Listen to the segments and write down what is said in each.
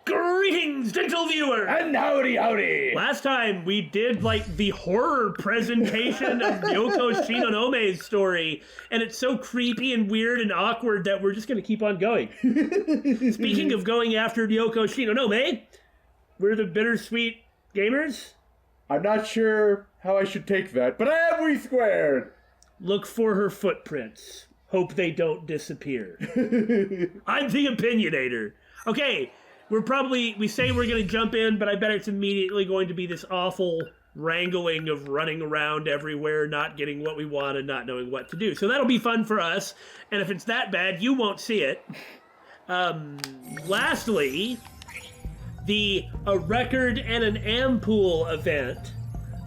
Greetings, gentle viewer! And howdy howdy! Last time we did like the horror presentation of Ryoko Shinonome's story, and it's so creepy and weird and awkward that we're just gonna keep on going. Speaking of going after Ryoko Shinonome, we're the Bittersweet gamers. I'm not sure how I should take that, but I am we squared! Look for her footprints. Hope they don't disappear. I'm the opinionator. Okay, we say we're going to jump in, but I bet it's immediately going to be this awful wrangling of running around everywhere, not getting what we want and not knowing what to do. So that'll be fun for us, and if it's that bad, you won't see it. Lastly, a record and an ampoule event.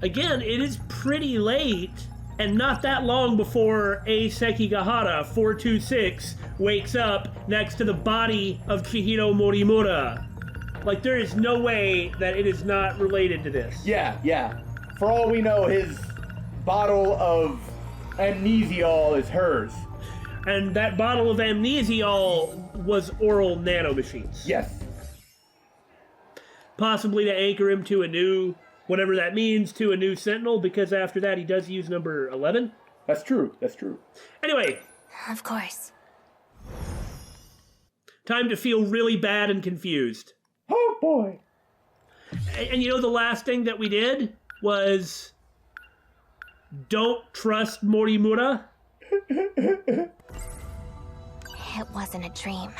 Again, it is pretty late, and not that long before A Sekigahara 426 wakes up next to the body of Chihiro Morimura. Like, there is no way that it is not related to this. Yeah. For all we know, his bottle of amnesiol is hers. And that bottle of amnesiol was oral nanomachines. Yes. Possibly to anchor him to a new, whatever that means, to a new Sentinel, because after that he does use number 11. That's true. Anyway. Of course. Time to feel really bad and confused. Oh boy. And you know the last thing that we did was don't trust Morimura? It wasn't a dream.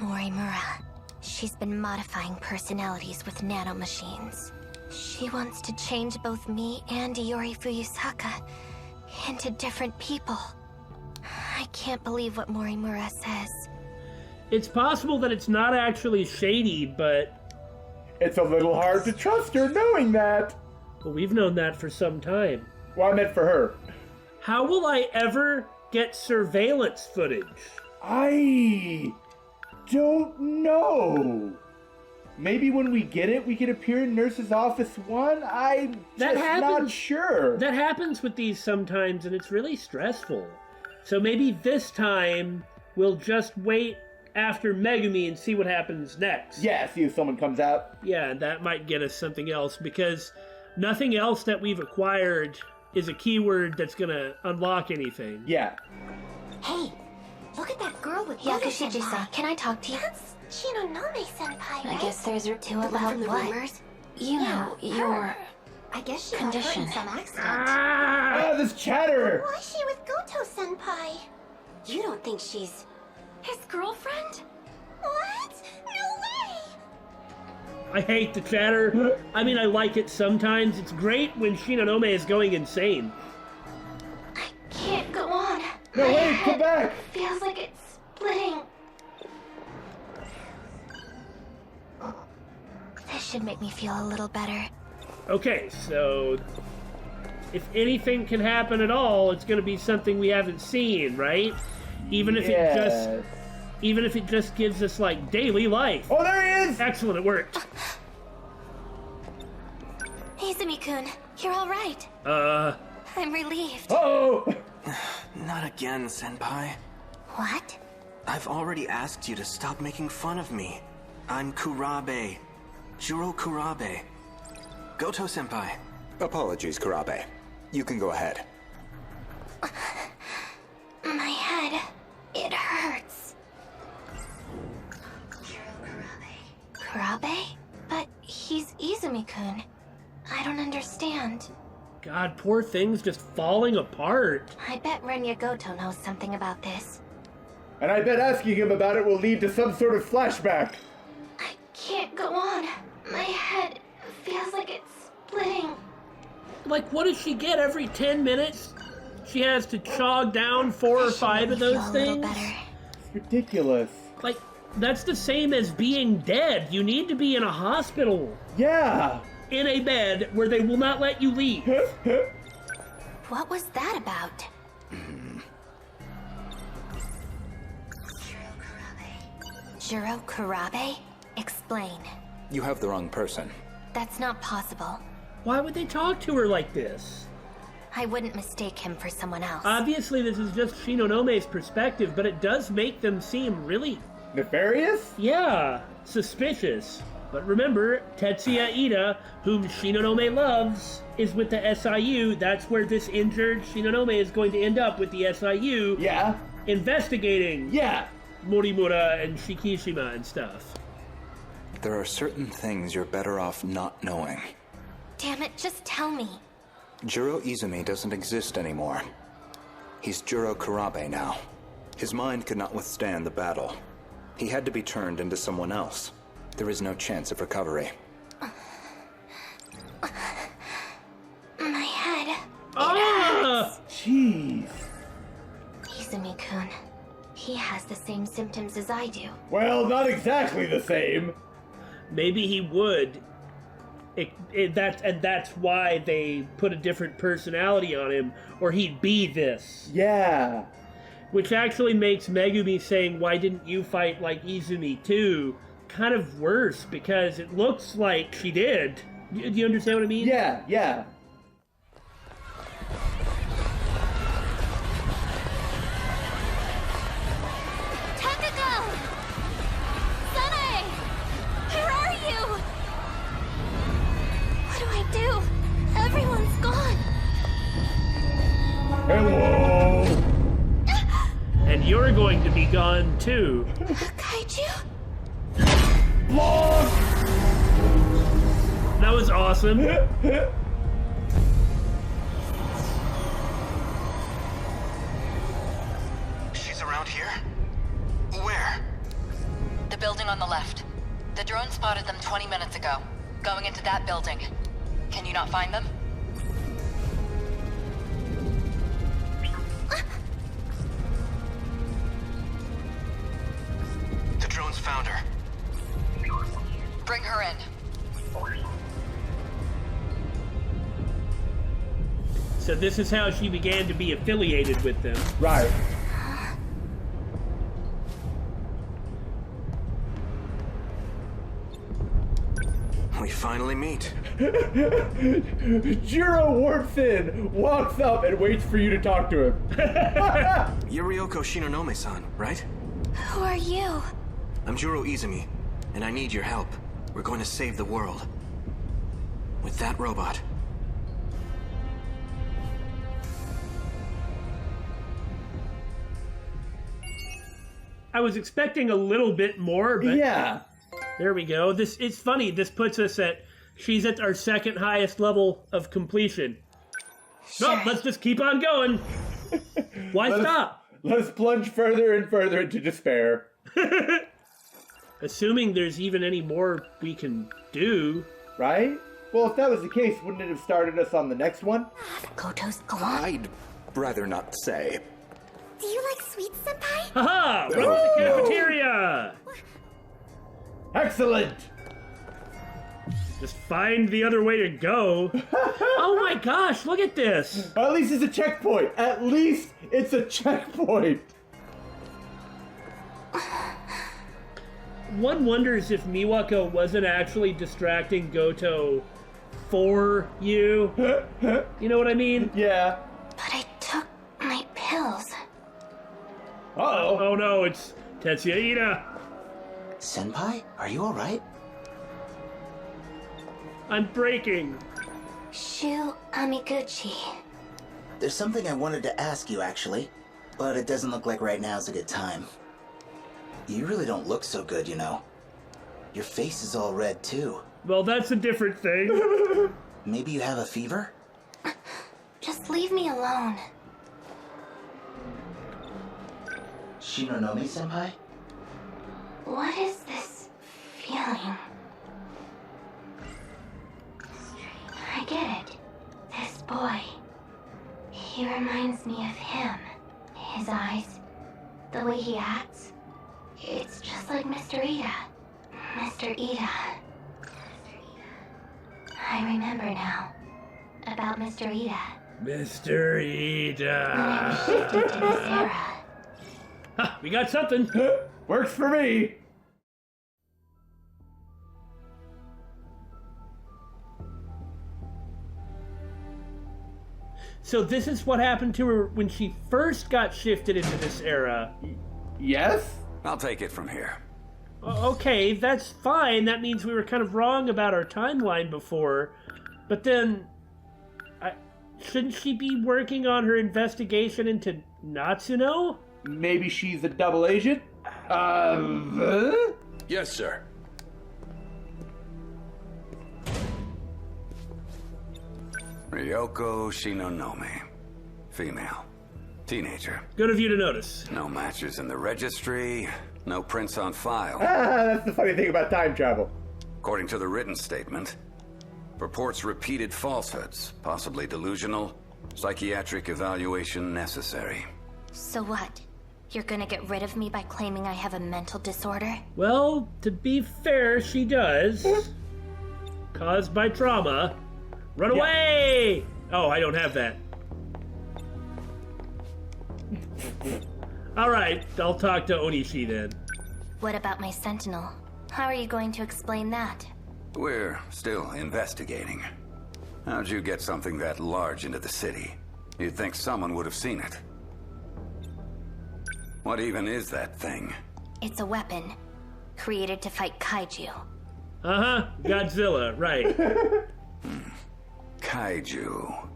Morimura. She's been modifying personalities with nanomachines. She wants to change both me and Iori Fuyusaka into different people. I can't believe what Morimura says. It's possible that it's not actually shady, but... It's a little hard to trust her knowing that. Well, we've known that for some time. Well, I meant for her. How will I ever get surveillance footage? I don't know. Maybe when we get it, we could appear in Nurse's Office 1? I'm not sure. That happens with these sometimes, and it's really stressful. So maybe this time, we'll just wait after Megumi and see what happens next. Yeah, see if someone comes out. Yeah, that might get us something else, because nothing else that we've acquired is a keyword that's gonna unlock anything. Yeah. Hey, look at that girl with Yakushiji-san, can I talk to you? That's Shinonome-senpai, right? I guess there's two The one about from the what? rumors? You know, your I guess she condition. got hurt in some accident. Ah, this chatter! Why is she with Goto-senpai? You don't think she's his girlfriend? What? No way! I hate the chatter. I mean, I like it sometimes. It's great when Shinonome is going insane. I can't go on. No, wait, come back! Feels like it's splitting. This should make me feel a little better. Okay, so if anything can happen at all, it's going to be something we haven't seen, right? Even if it just gives us like daily life. Oh, there he is! Excellent, it worked. Izumi-kun, you're all right. I'm relieved. Oh! Not again, Senpai. What? I've already asked you to stop making fun of me. I'm Kurabe. Juro Kurabe. Goto-senpai. Apologies, Kurabe. You can go ahead. My head, it hurts. Kurabe? But he's Izumi-kun. I don't understand. God, poor thing's just falling apart. I bet Renya Goto knows something about this. And I bet asking him about it will lead to some sort of flashback. I can't go on. My head feels like it's splitting. Like, what does she get every 10 minutes? She has to chog down 4 or 5 of those things? It's ridiculous. Like, that's the same as being dead. You need to be in a hospital. Yeah. In a bed where they will not let you leave. What was that about? Juro Kurabe? Explain. You have the wrong person. That's not possible. Why would they talk to her like this? I wouldn't mistake him for someone else. Obviously, this is just Shinonome's perspective, but it does make them seem really... Nefarious? Yeah, suspicious. But remember, Tetsuya Ida, whom Shinonome loves, is with the SIU. That's where this injured Shinonome is going to end up, with the SIU. Yeah. Investigating. Yeah. Morimura and Shikishima and stuff. There are certain things you're better off not knowing. Damn it, just tell me. Juro Izumi doesn't exist anymore. He's Juro Kurabe now. His mind could not withstand the battle. He had to be turned into someone else. There is no chance of recovery. My head. Ah! Jeez. Izumi-kun. He has the same symptoms as I do. Well, not exactly the same. Maybe he would. That's why they put a different personality on him, or he'd be this. Yeah. Which actually makes Megumi saying, "Why didn't you fight like Izumi too?" kind of worse, because it looks like she did. Do you understand what I mean? Yeah, yeah. Takako! Sanae! Where are you? What do I do? Everyone's gone. Hello. And you're going to be gone too. Kaiju? Vlog. That was awesome. She's around here? Where? The building on the left. The drone spotted them 20 minutes ago, going into that building. Can you not find them? The drone's found her. Bring her in. So this is how she began to be affiliated with them. Right. We finally meet. Juro warps in, walks up, and waits for you to talk to him. You're Ryoko Shinonome-san, right? Who are you? I'm Juro Izumi, and I need your help. We're going to save the world. With that robot. I was expecting a little bit more, but Yeah. there we go. It's funny. This puts us she's at our second highest level of completion. No, let's just keep on going. Why stop? Let us plunge further and further into despair. Assuming there's even any more we can do. Right? Well, if that was the case, wouldn't it have started us on the next one? Goto's gone. I'd rather not say. Do you like sweets, Senpai? Haha! Run to the cafeteria! Excellent! Just find the other way to go. Oh my gosh, look at this! At least it's a checkpoint. At least it's a checkpoint. One wonders if Miwako wasn't actually distracting Goto for you. You know what I mean? Yeah. But I took my pills. Uh-oh. Oh no, it's Tetsuya Ida. Senpai, are you alright? I'm breaking. Shu Amiguchi. There's something I wanted to ask you, actually. But it doesn't look like right now's a good time. You really don't look so good, you know. Your face is all red, too. Well, that's a different thing. Maybe you have a fever? Just leave me alone. Shinonome-senpai? What is this feeling? I get it. This boy. He reminds me of him. His eyes. The way he acts. It's just like Mr. Ida. Mr. Ida. I remember now. About Mr. Ida. Mr. When I was Ida. shifted to this era. Ha, we got something. Works for me. So this is what happened to her when she first got shifted into this era. Yes? I'll take it from here. Okay, that's fine. That means we were kind of wrong about our timeline before. But then, shouldn't she be working on her investigation into Natsuno? Maybe she's a double agent? Yes, sir. Ryoko Shinonome. Female. Teenager. Good of you to notice. No matches in the registry. No prints on file. That's the funny thing about time travel. According to the written statement, purports repeated falsehoods, possibly delusional, psychiatric evaluation necessary. So what? You're gonna get rid of me by claiming I have a mental disorder? Well, to be fair, she does. Caused by trauma. Run away! Oh, I don't have that. Alright, I'll talk to Onishi then. What about my Sentinel? How are you going to explain that? We're still investigating. How'd you get something that large into the city? You'd think someone would have seen it. What even is that thing? It's a weapon. Created to fight kaiju. Uh-huh, Godzilla, right. Kaiju.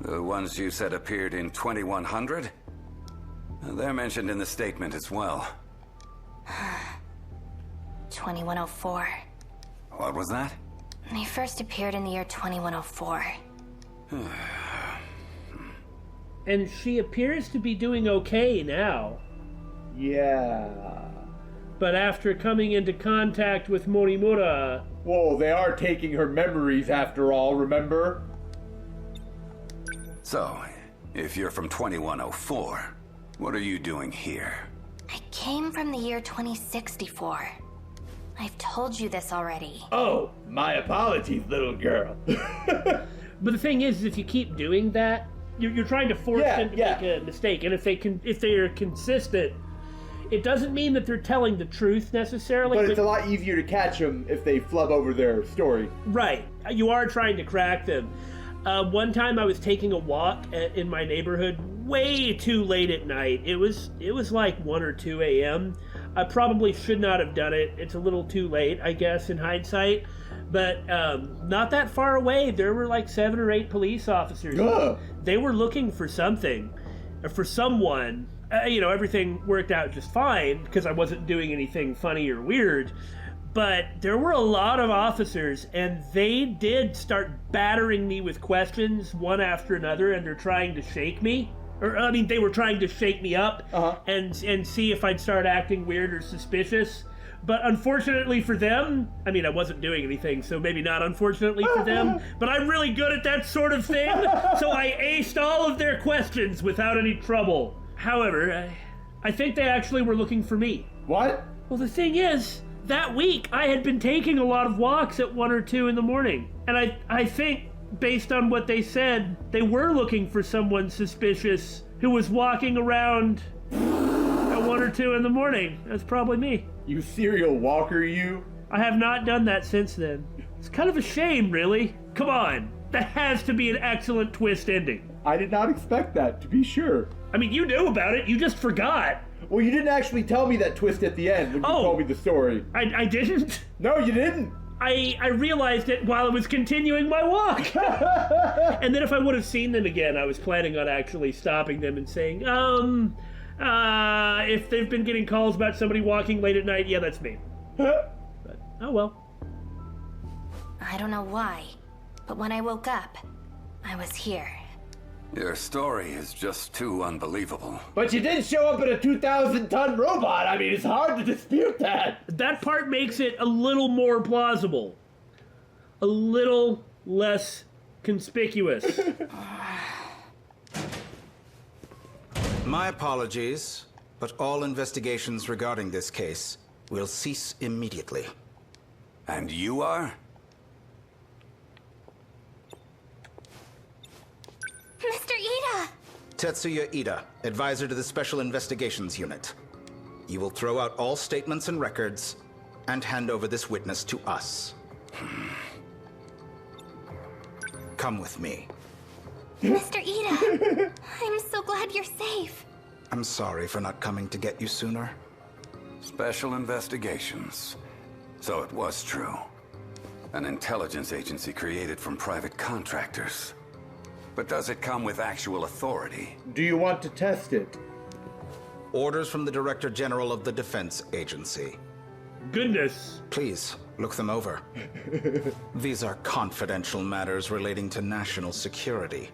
The ones you said appeared in 2100? They're mentioned in the statement as well. 2104. What was that? They first appeared in the year 2104. And she appears to be doing okay now. Yeah. But after coming into contact with Morimura... Whoa, they are taking her memories after all, remember? So, if you're from 2104, what are you doing here? I came from the year 2064. I've told you this already. Oh, my apologies, little girl. But the thing is, if you keep doing that, you're trying to force them to make a mistake. And if they are consistent, it doesn't mean that they're telling the truth necessarily. But it's a lot easier to catch them if they flub over their story. Right. You are trying to crack them. One time I was taking a walk in my neighborhood way too late at night. It was like 1 or 2 a.m. I probably should not have done it. It's a little too late, I guess, in hindsight. But not that far away, there were like 7 or 8 police officers. Ugh. They were looking for something, for someone. Everything worked out just fine because I wasn't doing anything funny or weird. But there were a lot of officers, and they did start battering me with questions one after another, and they're trying to shake me. They were trying to shake me up and see if I'd start acting weird or suspicious. But unfortunately for them, I wasn't doing anything, so maybe not unfortunately for them, but I'm really good at that sort of thing, so I aced all of their questions without any trouble. However, I think they actually were looking for me. What? Well, the thing is, that week I had been taking a lot of walks at 1 or 2 in the morning, and I think, based on what they said, they were looking for someone suspicious who was walking around at 1 or 2 in the morning. That's probably me. You serial walker, you? I have not done that since then. It's kind of a shame, really. Come on, that has to be an excellent twist ending. I did not expect that, to be sure. You knew about it, you just forgot. Well, you didn't actually tell me that twist at the end when you told me the story. I didn't? No, you didn't. I realized it while I was continuing my walk. And then if I would have seen them again, I was planning on actually stopping them and saying, if they've been getting calls about somebody walking late at night, yeah, that's me. But, oh well. I don't know why, but when I woke up, I was here. Your story is just too unbelievable. But you did show up in a 2,000-ton robot. It's hard to dispute that. That part makes it a little more plausible. A little less conspicuous. My apologies, but all investigations regarding this case will cease immediately. And you are? Mr. Ida! Tetsuya Ida, advisor to the Special Investigations Unit. You will throw out all statements and records and hand over this witness to us. Come with me. Mr. Ida! I'm so glad you're safe. I'm sorry for not coming to get you sooner. Special investigations. So it was true. An intelligence agency created from private contractors. But does it come with actual authority? Do you want to test it? Orders from the Director General of the Defense Agency. Goodness. Please, look them over. These are confidential matters relating to national security.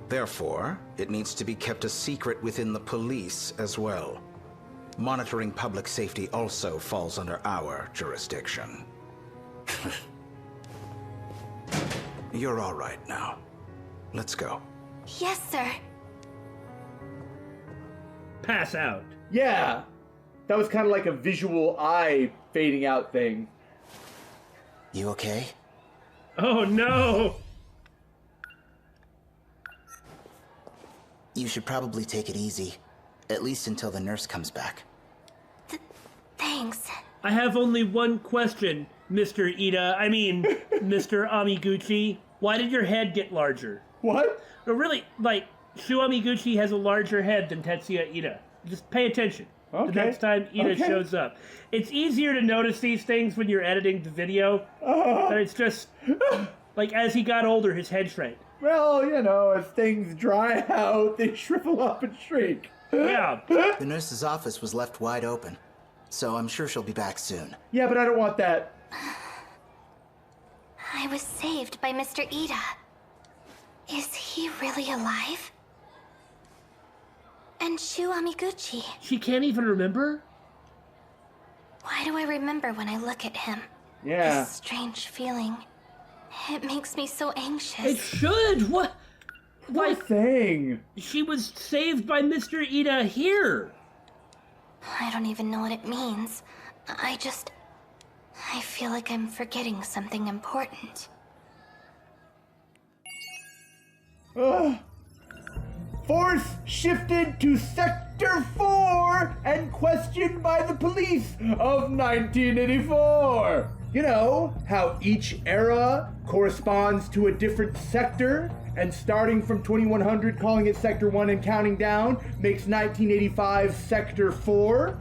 Therefore, it needs to be kept a secret within the police as well. Monitoring public safety also falls under our jurisdiction. You're all right now. Let's go. Yes, sir. Pass out. Yeah. That was kind of like a visual eye fading out thing. You okay? Oh no! You should probably take it easy. At least until the nurse comes back. Thanks. I have only one question, Mr. Mr. Amiguchi. Why did your head get larger? What? No, really, like, Shu Amiguchi has a larger head than Tetsuya Ida. Just pay attention. Okay. The next time Ida shows up. It's easier to notice these things when you're editing the video. But it's just, like, as he got older, his head shrank. Well, you know, as things dry out, they shrivel up and shrink. Yeah. The nurse's office was left wide open, so I'm sure she'll be back soon. Yeah, but I don't want that. I was saved by Mr. Ida. Is he really alive? And Shu Amiguchi. She can't even remember? Why do I remember when I look at him? Yeah. This strange feeling. It makes me so anxious. It should! What? Poor thing. She was saved by Mr. Ida here. I don't even know what it means. I feel like I'm forgetting something important. Force shifted to Sector 4 and questioned by the police of 1984. You know, how each era corresponds to a different sector, and starting from 2100, calling it Sector 1 and counting down, makes 1985 Sector 4?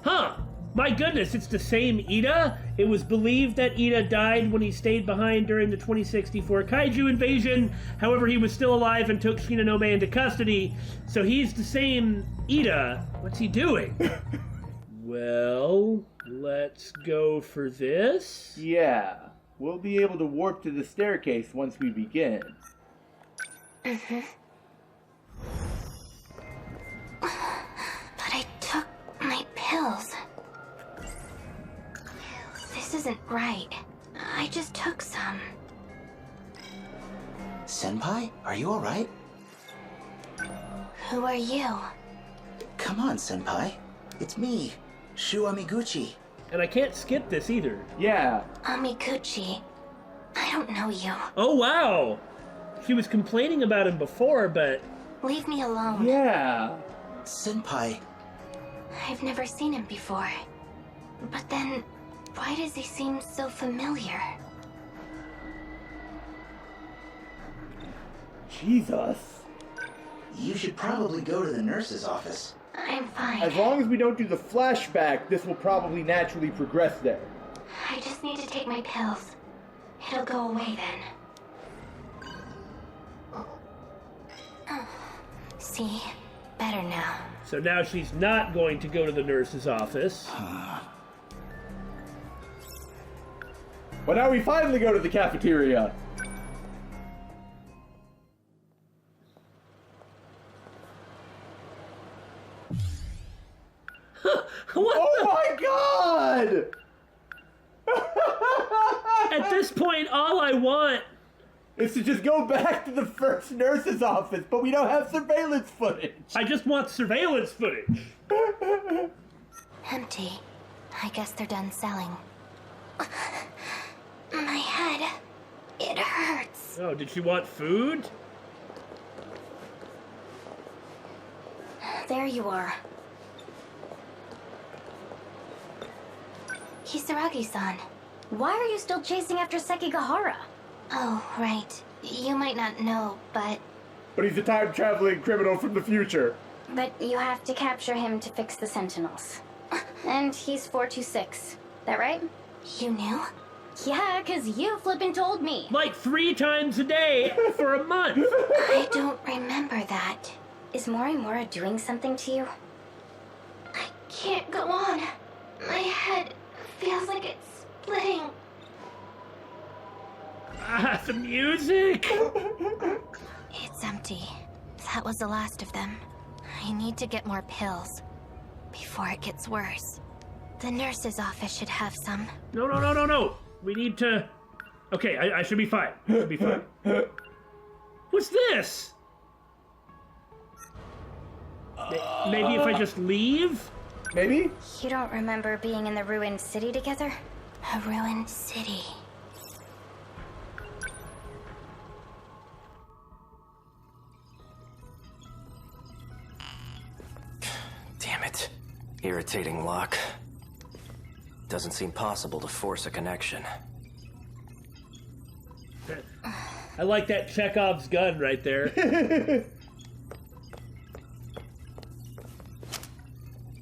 Huh. My goodness, it's the same Ida? It was believed that Ida died when he stayed behind during the 2064 Kaiju invasion. However, he was still alive and took Shinonome into custody. So he's the same Ida. What's he doing? Well, let's go for this. Yeah. We'll be able to warp to the staircase once we begin. Mm-hmm. But I took my pills. This isn't right. I just took some. Senpai, are you alright? Who are you? Come on, Senpai. It's me, Shu Amiguchi. And I can't skip this either. Yeah. Amiguchi. I don't know you. Oh, wow. She was complaining about him before, but... Leave me alone. Yeah. Senpai. I've never seen him before. But then, why does he seem so familiar? Jesus. You should probably go to the nurse's office. I'm fine. As long as we don't do the flashback, this will probably naturally progress there. I just need to take my pills. It'll go away then. Oh. See? Better now. So now she's not going to go to the nurse's office. But now we finally go to the cafeteria. What Oh my god! At this point, all I want... is to just go back to the first nurse's office, but we don't have surveillance footage. I just want surveillance footage. Empty. I guess they're done selling. My head. It hurts. Oh, did she want food? There you are. Kisaragi-san. Why are you still chasing after Sekigahara? Oh, right. You might not know, but But he's a time-traveling criminal from the future. But you have to capture him to fix the Sentinels. And he's 426. That right? You knew? Yeah, 'cause you flippin' told me. Like 3 times a day for a month. I don't remember that. Is Morimura doing something to you? I can't go on. My head feels like it's splitting. Ah, the music! It's empty. That was the last of them. I need to get more pills before it gets worse. The nurse's office should have some. No. We need to... Okay, I should be fine. Should be fine. What's this? Maybe if I just leave? Maybe? You don't remember being in the ruined city together? A ruined city. Damn it. Irritating lock. Doesn't seem possible to force a connection. I like that Chekhov's gun right there.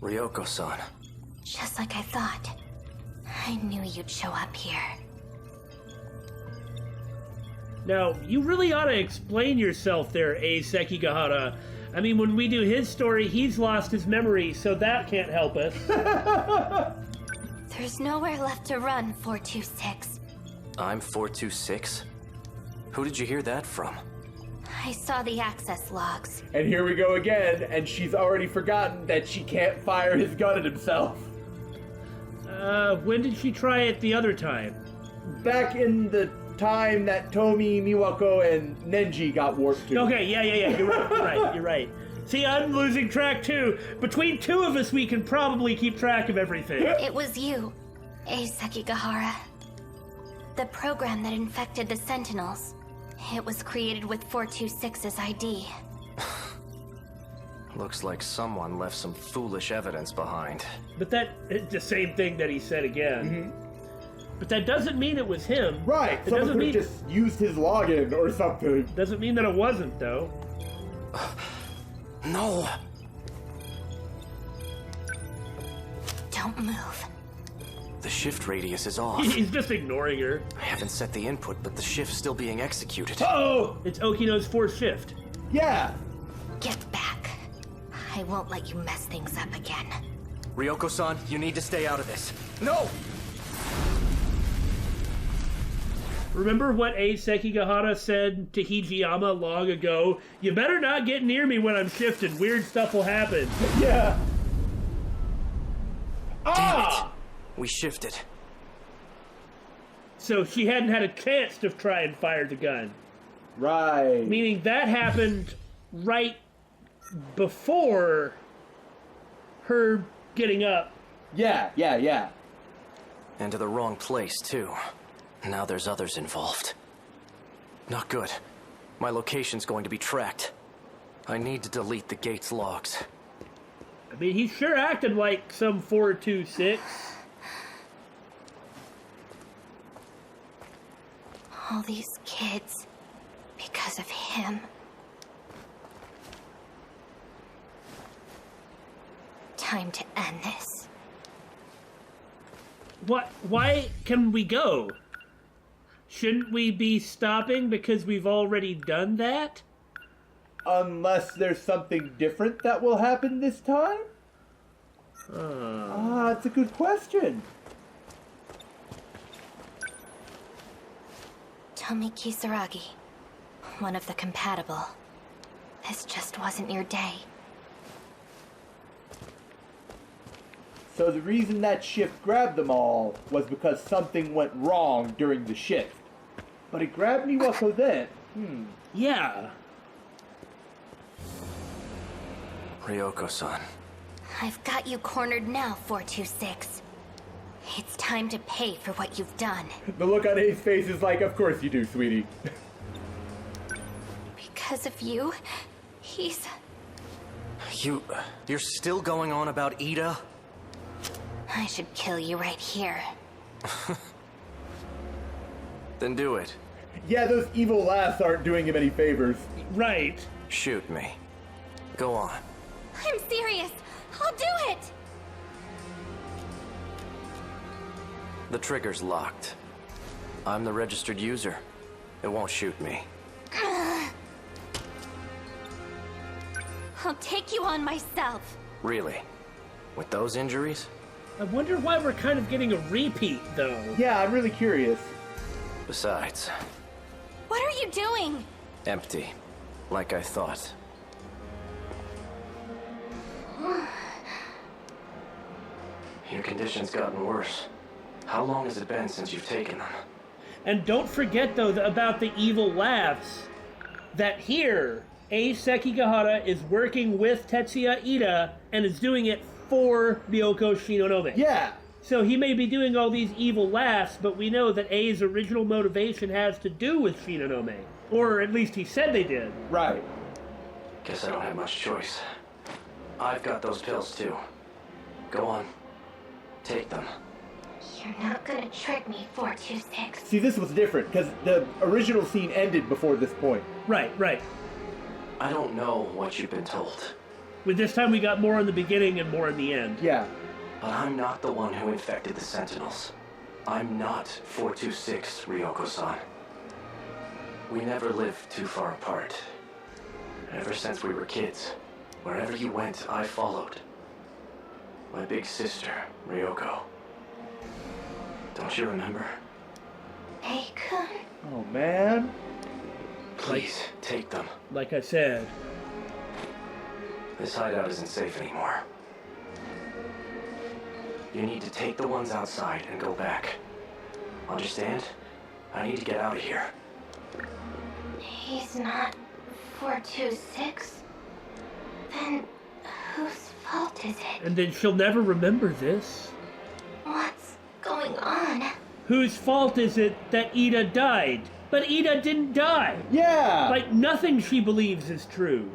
Ryoko-san. Just like I thought. I knew you'd show up here. Now, you really ought to explain yourself there, A. Sekigahara. I mean, when we do his story, he's lost his memory, so that can't help us. There's nowhere left to run, 426. I'm 426? Who did you hear that from? I saw the access logs. And here we go again, and she's already forgotten that she can't fire his gun at himself. When did she try it the other time? Back in the time that Tomi, Miwako, and Nenji got warped to. Okay, yeah. You're right. See, I'm losing track too. Between 2 of us, we can probably keep track of everything. It was you, A. Sekigahara. The program that infected the Sentinels. It was created with 426's ID. Looks like someone left some foolish evidence behind. But it's the same thing that he said again. But that doesn't mean it was him. Right, It someone doesn't could have mean just used his login or something. doesn't mean that it wasn't though. No! Don't move. The shift radius is off. He's just ignoring her. I haven't set the input, but the shift's still being executed. Oh! It's Okino's force shift. Yeah. Get back. I won't let you mess things up again. Ryoko-san, you need to stay out of this. No! Remember what A. Sekigahara said to Hijiyama long ago? You better not get near me when I'm shifting. Weird stuff will happen. Yeah. Damn it! We shifted. So she hadn't had a chance to try and fire the gun. Right. Meaning that happened right before her getting up. Yeah. And to the wrong place, too. Now there's others involved. Not good. My location's going to be tracked. I need to delete the gate's logs. I mean, he sure acted like some 426. All these kids. Because of him. Time to end this. What? Why can we go? Shouldn't we be stopping because we've already done that? Unless there's something different that will happen this time? It's a good question. Tomi Kisaragi. One of the compatible. This just wasn't your day. So the reason that shift grabbed them all was because something went wrong during the shift. But it grabbed Miwako then. Yeah. Ryoko-san. I've got you cornered now, 426. It's time to pay for what you've done. The look on his face is like, of course you do, sweetie. Because of you, he's... You're still going on about Ida? I should kill you right here. Then do it. Yeah, those evil laughs aren't doing him any favors. Right. Shoot me. Go on. I'm serious. I'll do it. The trigger's locked. I'm the registered user. It won't shoot me. I'll take you on myself. Really? With those injuries? I wonder why we're kind of getting a repeat, though. Yeah, I'm really curious. Besides, What are you doing? empty. Like I thought. Your condition's gotten worse. How long has it been since you've taken them? And don't forget, though, about the evil laughs. That here, A. Sekigahara is working with Tetsuya Ida and is doing it for Ryoko Shinonome. Yeah. So he may be doing all these evil laughs, but we know that A's original motivation has to do with Shinonome. Or at least he said they did. Right. Guess I don't have much choice. I've got those pills too. Go on. Take them. You're not gonna trick me, 426. See, this was different, because the original scene ended before this point. Right, right. I don't know what you've been told, With this time we got more in the beginning and more in the end. Yeah. but I'm not the one who infected the Sentinels. I'm not 426, Ryoko-san. We never lived too far apart. Ever since we were kids, wherever you went, I followed. My big sister, Ryoko. Don't you remember? Hey-kun. Oh, man. Please, take them. Like I said. This hideout isn't safe anymore. You need to take the ones outside and go back. Understand? I need to get out of here. He's not 426. Then whose fault is it? And then she'll never remember this. What's going on? Whose fault is it that Ida died? But Ida didn't die. Yeah. Like, nothing she believes is true.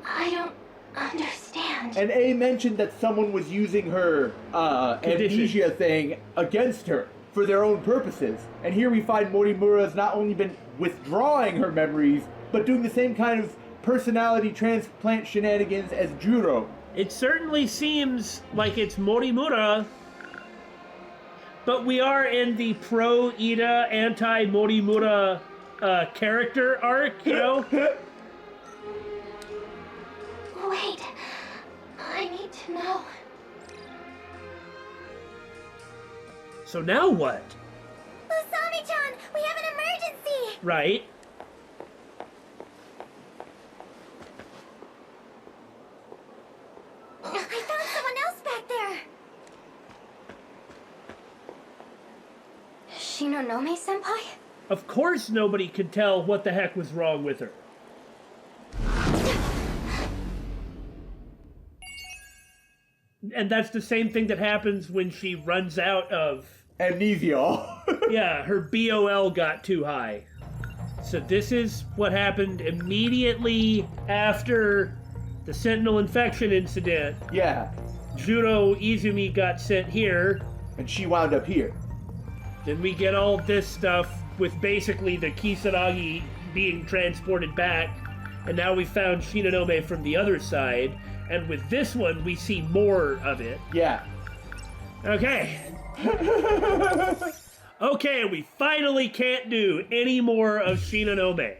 I don't understand. And A mentioned that someone was using her amnesia thing against her for their own purposes. And here we find Morimura has not only been withdrawing her memories, but doing the same kind of personality transplant shenanigans as Juro. It certainly seems like it's Morimura, but we are in the pro-Ida, anti-Morimura character arc, you know? Wait. I need to know. So now what? Usami-chan, we have an emergency! Right. I found someone else back there! Shinonome-senpai? Of course nobody could tell what the heck was wrong with her. And that's the same thing that happens when she runs out of... Amnesia. Yeah, her BOL got too high. So this is what happened immediately after the Sentinel infection incident. Yeah. Juro Izumi got sent here. And she wound up here. Then we get all this stuff with basically the Kisaragi being transported back. And now we found Shinonome from the other side. And with this one, we see more of it. Yeah. Okay. Okay, we finally can't do any more of Shinonome.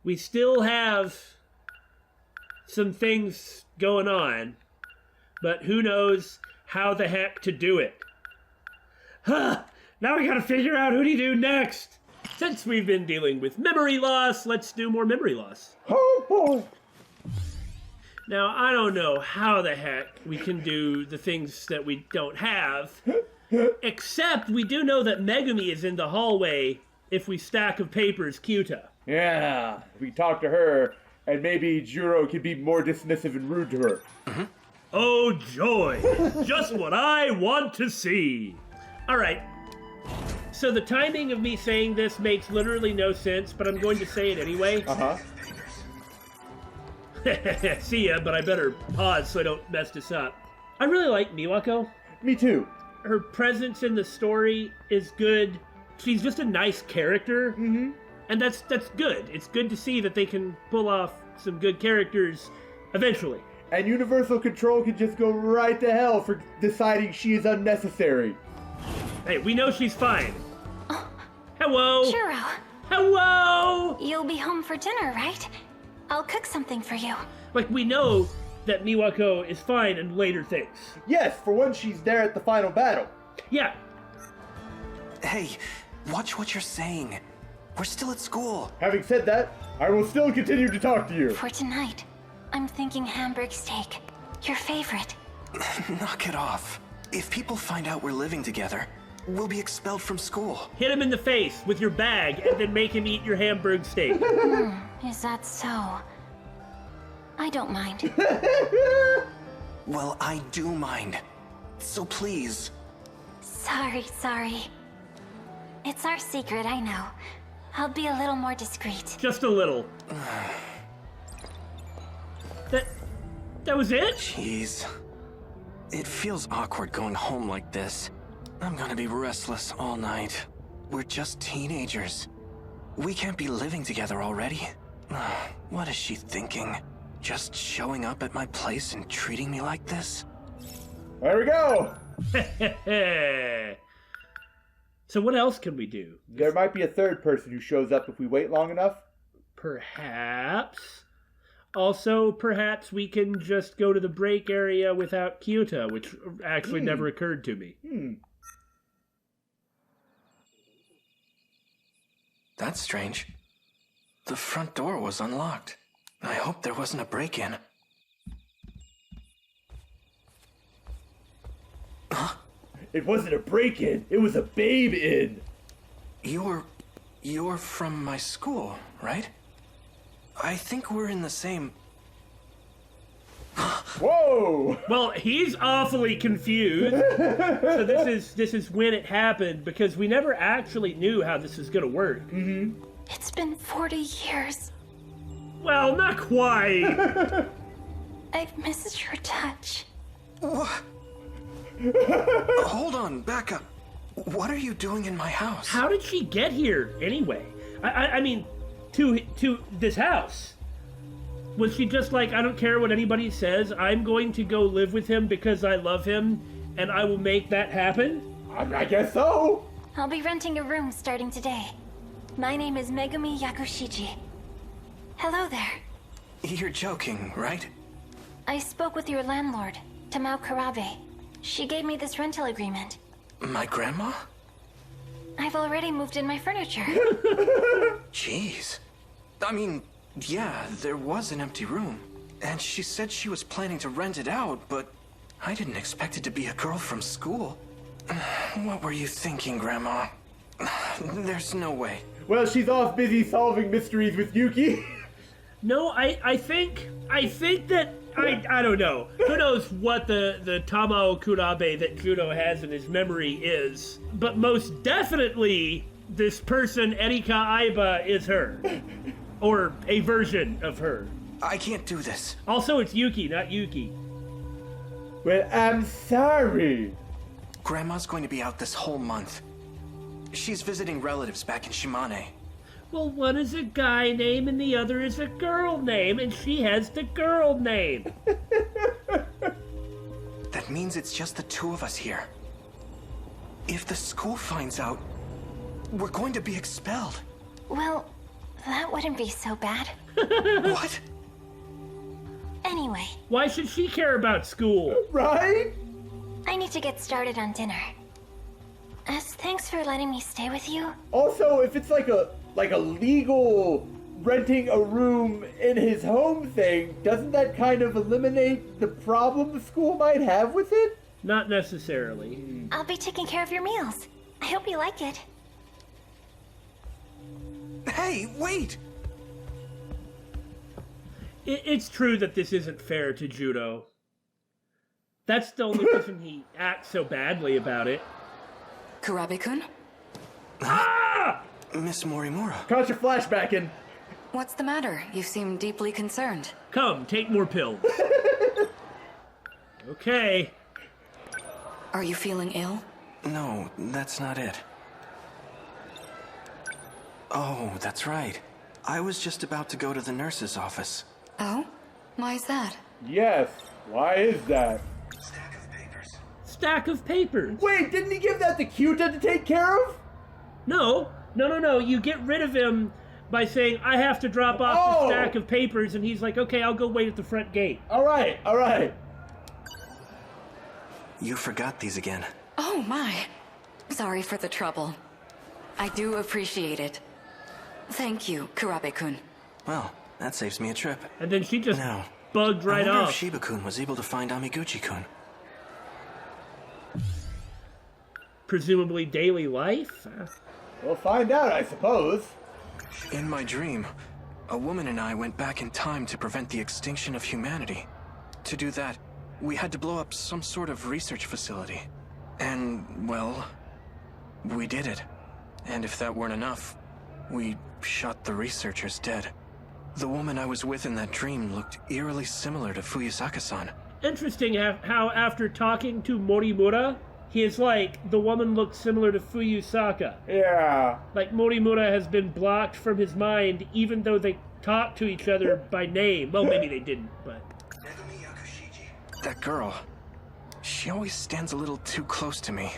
We still have some things going on, but who knows how the heck to do it. Huh, now we gotta figure out who to do next. Since we've been dealing with memory loss, let's do more memory loss. Oh boy. Now, I don't know how the heck we can do the things that we don't have, except we do know that Megumi is in the hallway if we stack of papers Kyuta. Yeah. We talk to her, and maybe Juro can be more dismissive and rude to her. Oh, joy! Just what I want to see! Alright, so the timing of me saying this makes literally no sense, but I'm going to say it anyway. Uh-huh. See ya, but I better pause so I don't mess this up. I really like Miwako. Me too. Her presence in the story is good. She's just a nice character. Mm-hmm. And that's good. It's good to see that they can pull off some good characters eventually. and Universal Control can just go right to hell for deciding she is unnecessary. Hey, we know she's fine. Hello. Juro, Hello. you'll be home for dinner, right? I'll cook something for you. Like, we know that Miwako is fine in later things. Yes, for once she's there at the final battle. Yeah. Hey, watch what you're saying. We're still at school. Having said that, I will still continue to talk to you. For tonight, I'm thinking hamburg steak. Your favorite. Knock it off. If people find out we're living together, we'll be expelled from school. Hit him in the face with your bag and then make him eat your hamburg steak. Is that so? I don't mind. Well, I do mind. So please. Sorry. It's our secret, I know. I'll be a little more discreet. Just a little. That was it? Jeez. It feels awkward going home like this. I'm gonna be restless all night. We're just teenagers. We can't be living together already. What is she thinking? Just showing up at my place and treating me like this? There we go. So what else can we do? There might be a third person who shows up if we wait long enough. Perhaps. Also, perhaps we can just go to the break area without Kyuta, which actually never occurred to me. That's strange. The front door was unlocked. I hope there wasn't a break-in. Huh? It wasn't a break-in, it was a babe-in. You're from my school, right? I think we're in the same... Whoa! Well, he's awfully confused. So this is when it happened, because we never actually knew how this was gonna work. It's been 40 years. Well, not quite. I've missed your touch. What? Hold on, back up. What are you doing in my house? How did she get here anyway? I mean, to this house. Was she just like, I don't care what anybody says, I'm going to go live with him because I love him, and I will make that happen? I guess so. I'll be renting a room starting today. My name is Megumi Yakushiji. Hello there. You're joking, right? I spoke with your landlord, Tamao Kurabe. She gave me this rental agreement. My grandma? I've already moved in my furniture. Jeez. I mean, yeah, there was an empty room. And she said she was planning to rent it out, but I didn't expect it to be a girl from school. What were you thinking, Grandma? There's no way. Well, she's off busy solving mysteries with Yuki. No, I think that I don't know. Who knows what the Tamao Kurabe that Juno has in his memory is. But most definitely this person, Erika Aiba, is her. Or a version of her. I can't do this. Also, it's Yuki, not Yuki. Well, I'm sorry. Grandma's going to be out this whole month. She's visiting relatives back in Shimane. Well, one is a guy name and the other is a girl name, and she has the girl name. That means it's just the two of us here. If the school finds out, we're going to be expelled. Well, that wouldn't be so bad. What? Anyway. Why should she care about school? Right? I need to get started on dinner. As thanks for letting me stay with you. Also, if it's like a legal renting a room in his home thing, doesn't that kind of eliminate the problem the school might have with it? Not necessarily. I'll be taking care of your meals. I hope you like it. Hey, wait! It's true that this isn't fair to Juro. That's the only reason he acts so badly about it. Kurabe-kun? Ah! Miss Morimura. Caught your flashbacking. What's the matter? You seem deeply concerned. Come, take more pills. Okay. Are you feeling ill? No, that's not it. Oh, that's right. I was just about to go to the nurse's office. Oh? Why is that? Yes. Why is that? Stack of papers. Wait, didn't he give that to Kyuta to take care of? No. You get rid of him by saying, I have to drop off the stack of papers, and he's like, okay, I'll go wait at the front gate. All right. You forgot these again. Oh my. Sorry for the trouble. I do appreciate it. Thank you, Kurabe-kun. Well, that saves me a trip. And then she just Now, bugged right I wonder off. if Shiba-kun was able to find Amiguchi-kun. Presumably daily life? We'll find out, I suppose. In my dream, a woman and I went back in time to prevent the extinction of humanity. To do that, we had to blow up some sort of research facility. And, well, we did it. And if that weren't enough, we shot the researchers dead. The woman I was with in that dream looked eerily similar to Fuyusaka-san. Interesting how after talking to Morimura, he is like, the woman looked similar to Fuyusaka. Yeah. Like Morimura has been blocked from his mind even though they talk to each other by name. Well, maybe they didn't, but... That girl, she always stands a little too close to me.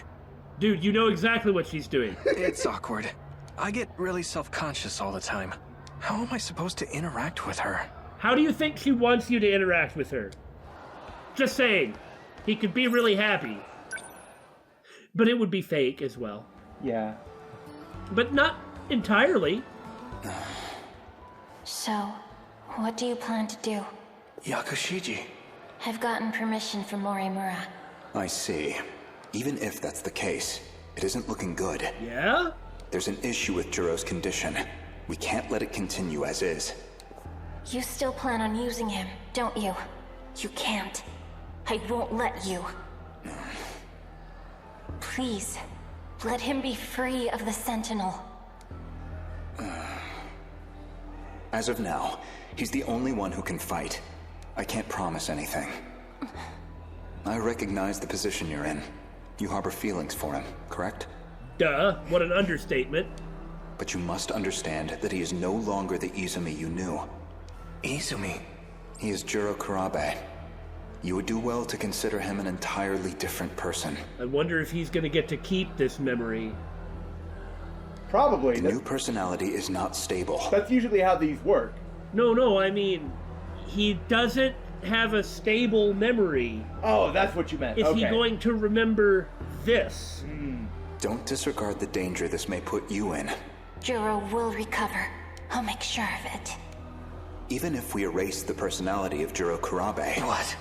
Dude, you know exactly what she's doing. It's awkward. I get really self-conscious all the time. How am I supposed to interact with her? How do you think she wants you to interact with her? Just saying. He could be really happy. But it would be fake as well. Yeah. But not entirely. So, what do you plan to do? Yakushiji. I've gotten permission from Morimura. I see. Even if that's the case, it isn't looking good. Yeah? There's an issue with Juro's condition. We can't let it continue as is. You still plan on using him, don't you? You can't. I won't let you. Please, let him be free of the Sentinel. As of now, he's the only one who can fight. I can't promise anything. I recognize the position you're in. You harbor feelings for him, correct? Duh, what an understatement. But you must understand that he is no longer the Izumi you knew. Izumi? He is Juro Kurabe. You would do well to consider him an entirely different person. I wonder if he's gonna get to keep this memory. Probably. The new personality is not stable. That's usually how these work. No, I mean, he doesn't have a stable memory. Oh, that's what you meant. Is he going to remember this? Don't disregard the danger this may put you in. Juro will recover. I'll make sure of it. Even if we erase the personality of Juro Kurabe... What?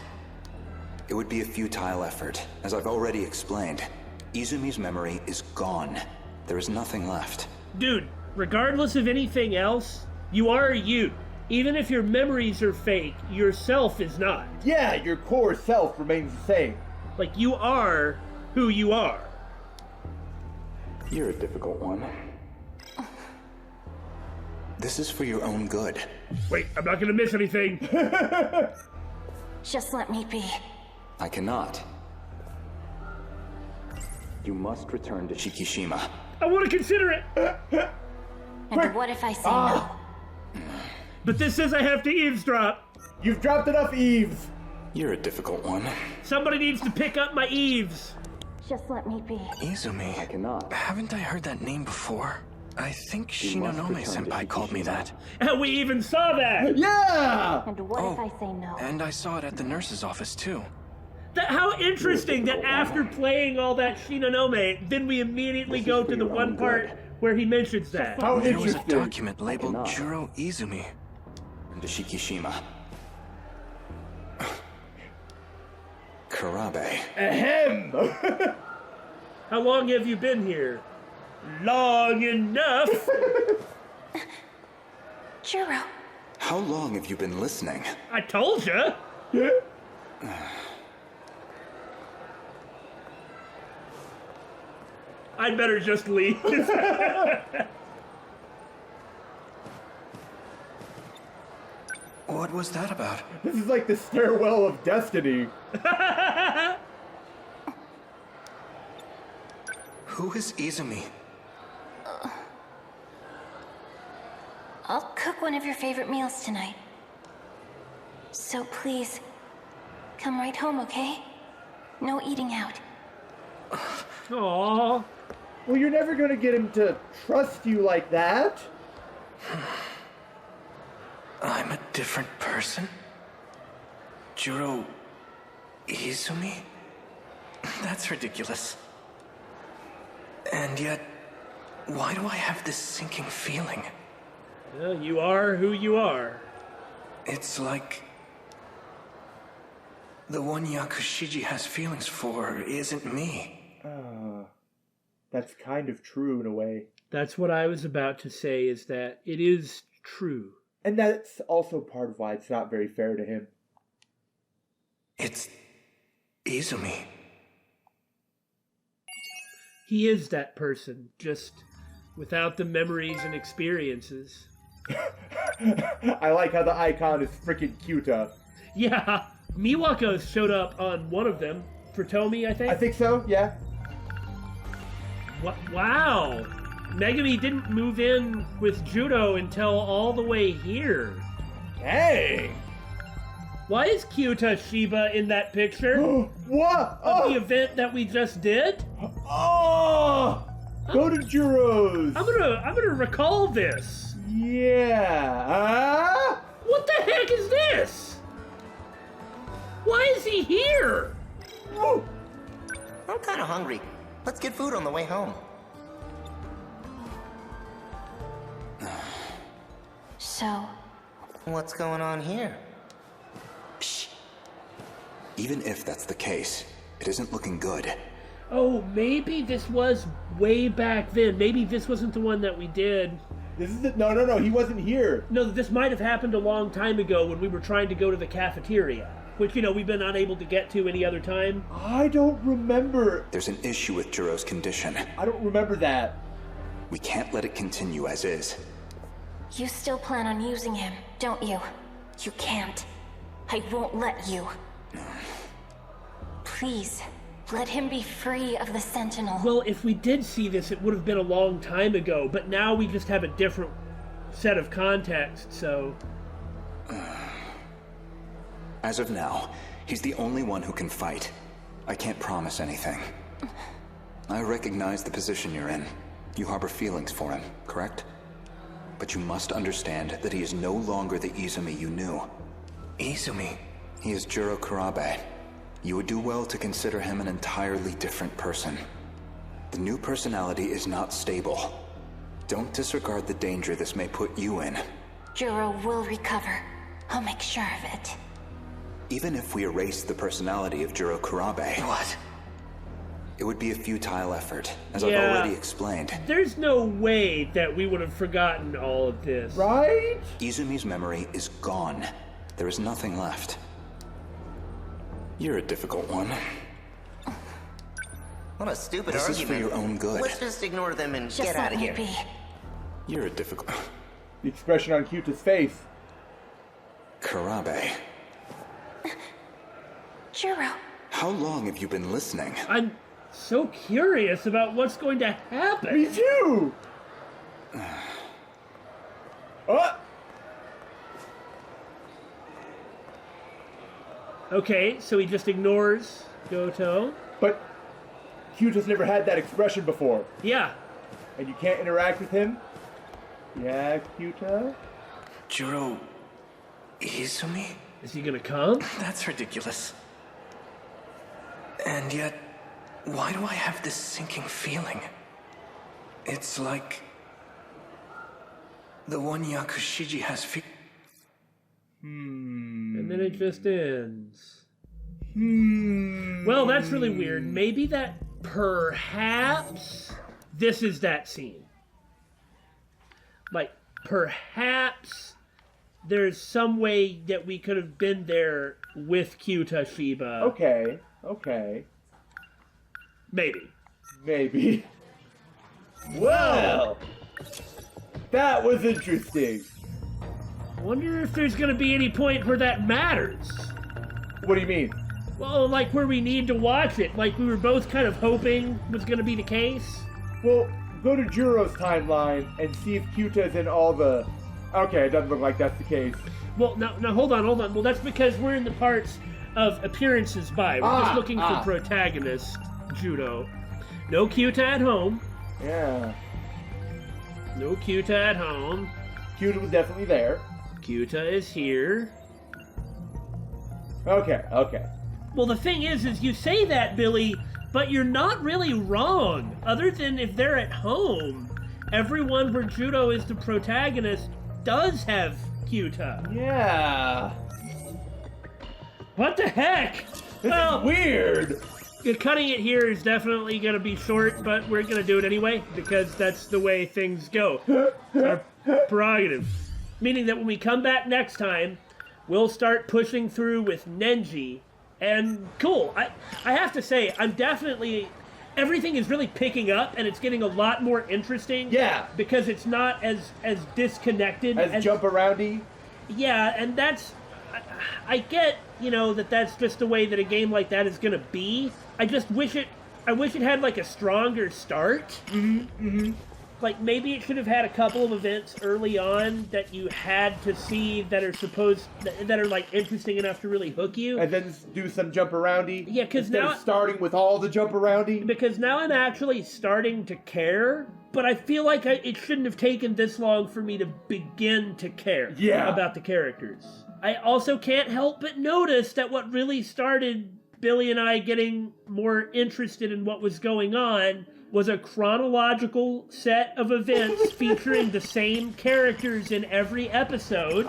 It would be a futile effort. As I've already explained, Izumi's memory is gone. There is nothing left. Dude, regardless of anything else, you are you. Even if your memories are fake, yourself is not. Yeah, your core self remains the same. Like, you are who you are. You're a difficult one. This is for your own good. Wait, I'm not gonna miss anything. Just let me be. I cannot. You must return to Shikishima. I want to consider it. And what if I say no? But this says I have to eavesdrop. You've dropped enough eaves. You're a difficult one. Somebody needs to pick up my eaves. Just let me be. Izumi? I cannot. Haven't I heard that name before? I think You must Shinonome return to senpai called me Shikishima. that. And we even saw that. Yeah! And what if I say no? And I saw it at the nurse's office too. How interesting that after playing all that Shinonome, then we immediately go to the one part where he mentions that. How There was a interesting. document labeled cannot. Juro Izumi. To Shikishima. Kurabe. Ahem! How long have you been here? Long enough. Juro. How long have you been listening? I told you. I'd better just leave. What was that about? This is like the stairwell of destiny. Who is Izumi? I'll cook one of your favorite meals tonight. So please, Come right home, okay? No eating out. Aww. Well, you're never gonna get him to trust you like that. I'm a different person? Juro Izumi? That's ridiculous. And yet, why do I have this sinking feeling? Well, you are who you are. It's like the one Yakushiji has feelings for isn't me. That's kind of true in a way. That's what I was about to say, is that it is true. And that's also part of why it's not very fair to him. It's Izumi. He is that person, just without the memories and experiences. I like how the icon is freaking Kyuta. Yeah, Miwako showed up on one of them. For Tomi, I think? I think so, yeah. Wow! Megami didn't move in with Juro until all the way here. Dang! Why is Kyuta Shiba in that picture? What? Of the event that we just did? Oh! Go to Juro's! I'm gonna recall this. Yeah. What the heck is this? Why is he here? Oh. I'm kind of hungry. Let's get food on the way home. So, What's going on here? Shh. Even if that's the case, it isn't looking good. Oh, maybe this was way back then. Maybe this wasn't the one that we did. This is it. No, he wasn't here. No, this might have happened a long time ago when we were trying to go to the cafeteria, which, we've been unable to get to any other time. I don't remember. There's an issue with Juro's condition. I don't remember that. We can't let it continue as is. you still plan on using him, don't you? You can't. I won't let you. Please, let him be free of the Sentinel. Well, if we did see this, it would have been a long time ago, but now we just have a different set of context, so... As of now, he's the only one who can fight. I can't promise anything. I recognize the position you're in. You harbor feelings for him, correct? But you must understand that he is no longer the Izumi you knew. Izumi? He is Juro Kurabe. You would do well to consider him an entirely different person. The new personality is not stable. Don't disregard the danger this may put you in. Juro will recover. I'll make sure of it. Even if we erase the personality of Juro Kurabe... What? It would be a futile effort, as Yeah. I've already explained. There's no way that we would have forgotten all of this. Right? Izumi's memory is gone. There is nothing left. You're a difficult one. What a stupid This is argument. for your own good. Let's just ignore them and Just get out let of me here. be. You're a difficult... The expression on Kyuta's face. Kurabe. Juro. How long have you been listening? I'm so curious about what's going to happen. Me too! Oh! Okay, so he just ignores Goto. But Kyuta's never had that expression before. Yeah. And you can't interact with him? Yeah, Kyuta? Juro Izumi? Is he gonna come? That's ridiculous. And yet, why do I have this sinking feeling? It's like the one Yakushiji has And then it just ends. Well, that's really weird. Maybe that perhaps this is that scene. Like, perhaps there's some way that we could have been there with Kyuta Shiba. Okay. Maybe. Well, that was interesting. I wonder if there's gonna be any point where that matters. What do you mean? Well, like where we need to watch it. Like we were both kind of hoping was gonna be the case. Well, go to Juro's timeline and see if Kyuta's in all the... Okay, it doesn't look like that's the case. Well, now hold on. Well, that's because we're in the parts of appearances by. We're just looking for protagonist, Juro. No Kyuta at home. Yeah. No Kyuta at home. Kyuta was definitely there. Kyuta is here. Okay. Well, the thing is you say that, Billy, but you're not really wrong. Other than if they're at home, everyone where Juro is the protagonist does have Kyuta. Yeah. What the heck? This is weird. Cutting it here is definitely going to be short, but we're going to do it anyway, because that's the way things go. Our prerogative. Meaning that when we come back next time, we'll start pushing through with Nenji. And cool. I have to say, I'm definitely... Everything is really picking up, and it's getting a lot more interesting. Yeah. Because it's not as disconnected. As jump-aroundy. Yeah, and that's... I get, that's just the way that a game like that is going to be. I just wish it had, like, a stronger start. Mm-hmm. Like, maybe it should have had a couple of events early on that you had to see that are, like, interesting enough to really hook you. And then do some jump-aroundy. Yeah, because now... Instead of starting with all the jump-aroundy. Because now I'm actually starting to care, but I feel like it shouldn't have taken this long for me to begin to care about the characters. I also can't help but notice that what really started Billy and I getting more interested in what was going on was a chronological set of events featuring the same characters in every episode,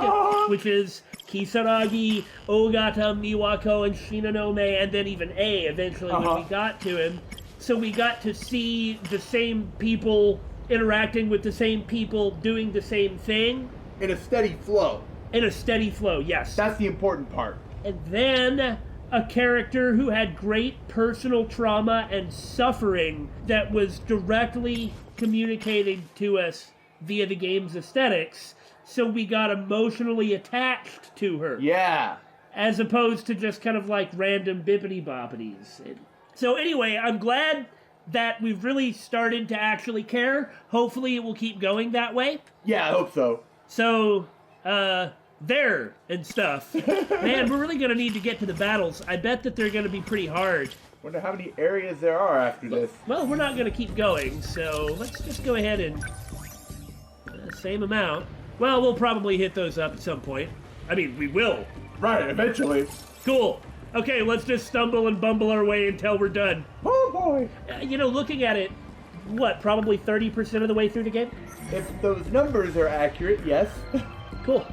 which is Kisaragi, Ogata, Miwako, and Shinonome, and then even A eventually when we got to him. So we got to see the same people interacting with the same people, doing the same thing. In a steady flow. In a steady flow, yes. That's the important part. And then a character who had great personal trauma and suffering that was directly communicated to us via the game's aesthetics, so we got emotionally attached to her. Yeah. As opposed to just kind of like random bippity-boppities. So anyway, I'm glad that we've really started to actually care. Hopefully it will keep going that way. Yeah, I hope so. So, there and stuff. Man, we're really going to need to get to the battles. I bet that they're going to be pretty hard. Wonder how many areas there are after this. Well, we're not going to keep going, so let's just go ahead and... same amount. Well, we'll probably hit those up at some point. I mean, we will. Right, eventually. Cool. Okay, let's just stumble and bumble our way until we're done. Oh, boy. Looking at it, what, probably 30% of the way through the game? If those numbers are accurate, yes. Cool.